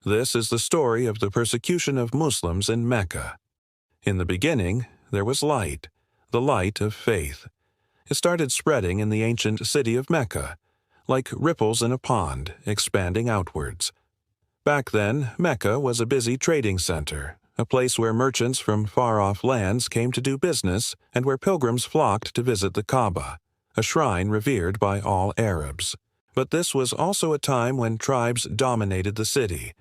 This is the story of the persecution of Muslims in Mecca. In the beginning, there was light, the light of faith. It started spreading in the ancient city of Mecca, like ripples in a pond, expanding outwards. Back then, Mecca was a busy trading center, a place where merchants from far-off lands came to do business and where pilgrims flocked to visit the Kaaba, a shrine revered by all Arabs. But this was also a time when tribes dominated the city.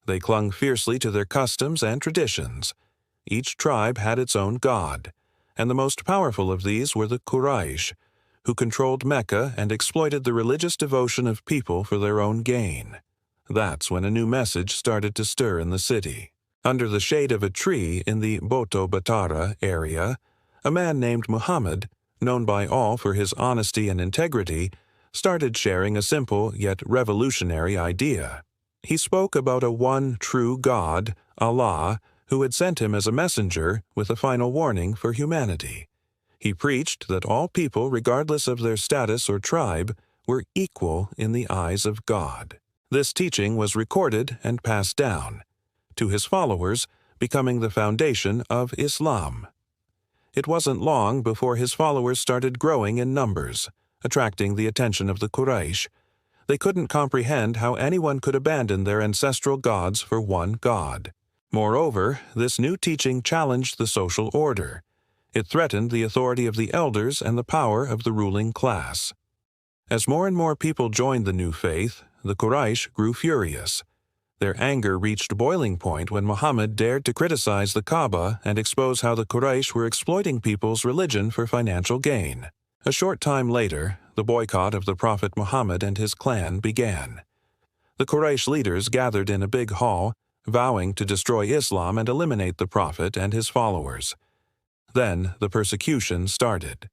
They clung fiercely to their customs and traditions. Each tribe had its own god, and the most powerful of these were the Quraysh, who controlled Mecca and exploited the religious devotion of people for their own gain. That's when a new message started to stir in the city. Under the shade of a tree in the Boto Batara area, a man named Muhammad, known by all for his honesty and integrity, started sharing a simple yet revolutionary idea. He spoke about a one true God, Allah, who had sent him as a messenger with a final warning for humanity. He preached that all people, regardless of their status or tribe, were equal in the eyes of God. This teaching was recorded and passed down to his followers, becoming the foundation of Islam. It wasn't long before his followers started growing in numbers, attracting the attention of the Quraysh. They couldn't comprehend how anyone could abandon their ancestral gods for one God. Moreover, this new teaching challenged the social order. It threatened the authority of the elders and the power of the ruling class. As more and more people joined the new faith, the Quraysh grew furious. Their anger reached boiling point when Muhammad dared to criticize the Kaaba and expose how the Quraysh were exploiting people's religion for financial gain. A short time later, the boycott of the Prophet Muhammad and his clan began. The Quraysh leaders gathered in a big hall, vowing to destroy Islam and eliminate the Prophet and his followers. Then the persecution started.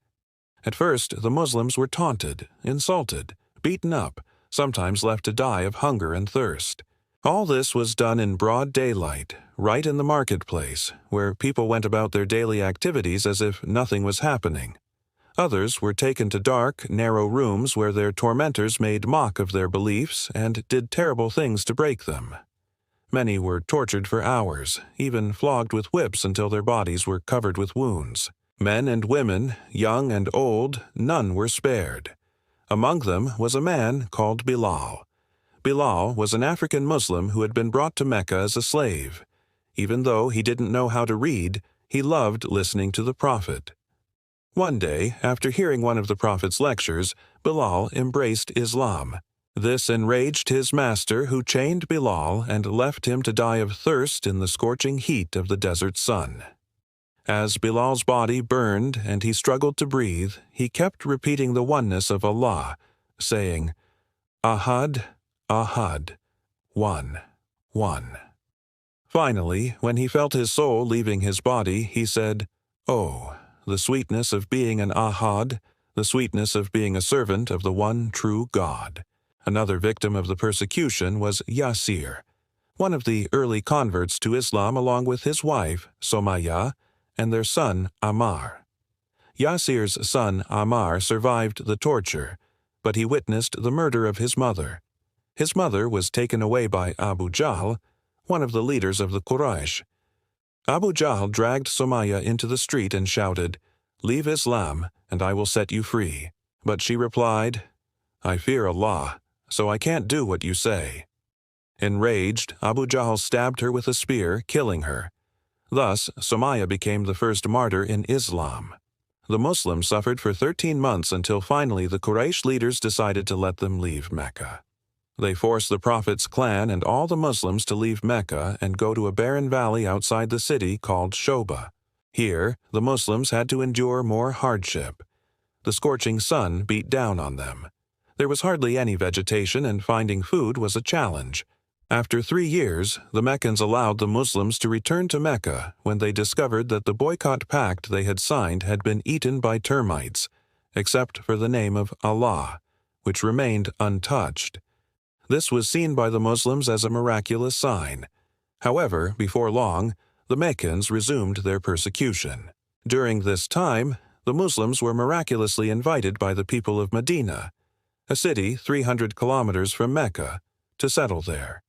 At first, the Muslims were taunted, insulted, beaten up, sometimes left to die of hunger and thirst. All this was done in broad daylight, right in the marketplace, where people went about their daily activities as if nothing was happening. Others were taken to dark, narrow rooms where their tormentors made mock of their beliefs and did terrible things to break them. Many were tortured for hours, even flogged with whips until their bodies were covered with wounds. Men and women, young and old, none were spared. Among them was a man called Bilal. Bilal was an African Muslim who had been brought to Mecca as a slave. Even though he didn't know how to read, he loved listening to the Prophet. One day, after hearing one of the Prophet's lectures, Bilal embraced Islam. This enraged his master, who chained Bilal and left him to die of thirst in the scorching heat of the desert sun. As Bilal's body burned and he struggled to breathe, he kept repeating the oneness of Allah, saying, "Ahad, Ahad, one, one." Finally, when he felt his soul leaving his body, he said, "Oh, the sweetness of being an Ahad, the sweetness of being a servant of the one true God." Another victim of the persecution was Yasir, one of the early converts to Islam, along with his wife, Sumayyah, and their son, Ammar. Yasir's son, Ammar, survived the torture, but he witnessed the murder of his mother. His mother was taken away by Abu Jahl, one of the leaders of the Quraysh. Abu Jahl dragged Sumayyah into the street and shouted, "Leave Islam, and I will set you free." But she replied, "I fear Allah, so I can't do what you say." Enraged, Abu Jahl stabbed her with a spear, killing her. Thus, Sumayyah became the first martyr in Islam. The Muslims suffered for 13 months until finally the Quraysh leaders decided to let them leave Mecca. They forced the Prophet's clan and all the Muslims to leave Mecca and go to a barren valley outside the city called Shoba. Here, the Muslims had to endure more hardship. The scorching sun beat down on them. There was hardly any vegetation, and finding food was a challenge. After 3 years, the Meccans allowed the Muslims to return to Mecca when they discovered that the boycott pact they had signed had been eaten by termites, except for the name of Allah, which remained untouched. This was seen by the Muslims as a miraculous sign. However, before long, the Meccans resumed their persecution. During this time, the Muslims were miraculously invited by the people of Medina, a city 300 kilometers from Mecca, to settle there.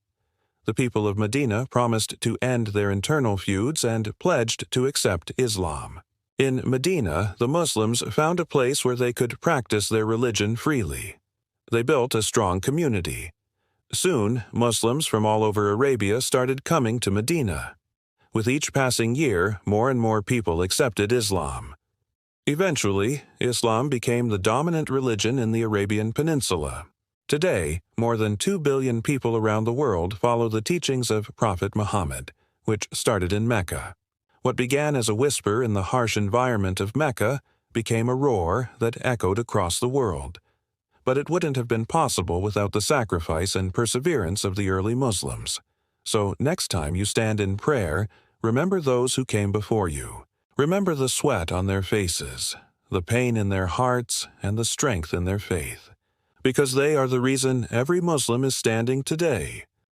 The people of Medina promised to end their internal feuds and pledged to accept Islam. In Medina, the Muslims found a place where they could practice their religion freely. They built a strong community. Soon, Muslims from all over Arabia started coming to Medina. With each passing year, more and more people accepted Islam. Eventually, Islam became the dominant religion in the Arabian Peninsula. Today, more than 2 billion people around the world follow the teachings of Prophet Muhammad, which started in Mecca. What began as a whisper in the harsh environment of Mecca became a roar that echoed across the world. But it wouldn't have been possible without the sacrifice and perseverance of the early Muslims. So next time you stand in prayer, remember those who came before you. Remember the sweat on their faces, the pain in their hearts, and the strength in their faith. Because they are the reason every Muslim is standing today.